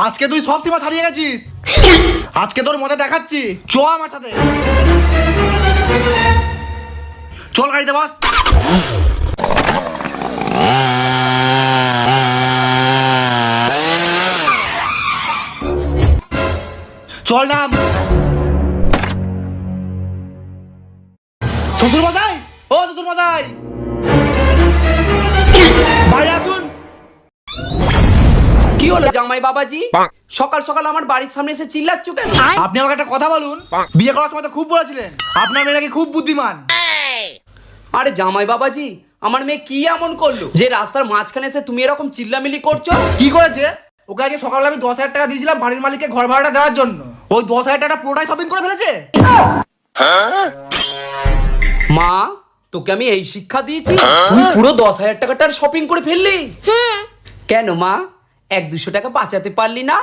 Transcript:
আজকে তুই সব সীমা ছাড়িয়ে গেছিস। আজকে তোর মজা দেখাচ্ছি, চ আমার সাথে। চল গাড়িতে বস। চল নাম। শ্বশুর মশাই, ও শ্বশুর মশাই, বাইরে আসুন। কি হলো জামাই বাবাজি? সকাল সকাল আমার বাড়ির সামনে এসে চিল্লাচ্ছ কেন? আপনি আমাকে একটা কথা বলুন, বিয়ে করার সময় তো খুব বলেছিলেন আপনার মেয়ে নাকি খুব বুদ্ধিমান। আরে জামাই বাবাজি, আমার মেয়ে কি এমন করলো যে রাস্তার মাঝখানে এসে তুমি এরকম চিল্লামিল্লি করছো? কি করেছে? ওকে আজকে সকালে আমি 10,000 টাকা দিয়েছিলাম বাড়ির মালিককে ঘর ভাড়াটা দেওয়ার জন্য। ওই 10,000 টাকা পুরোটাই শপিং করে ফেলেছে। মা, তোকে আমি এই শিক্ষা দিয়েছি, তুই পুরো 10,000 টাকাটার শপিং করে ফেললি? কেন মা, 100-200 টাকা বাঁচাতে পারলি না?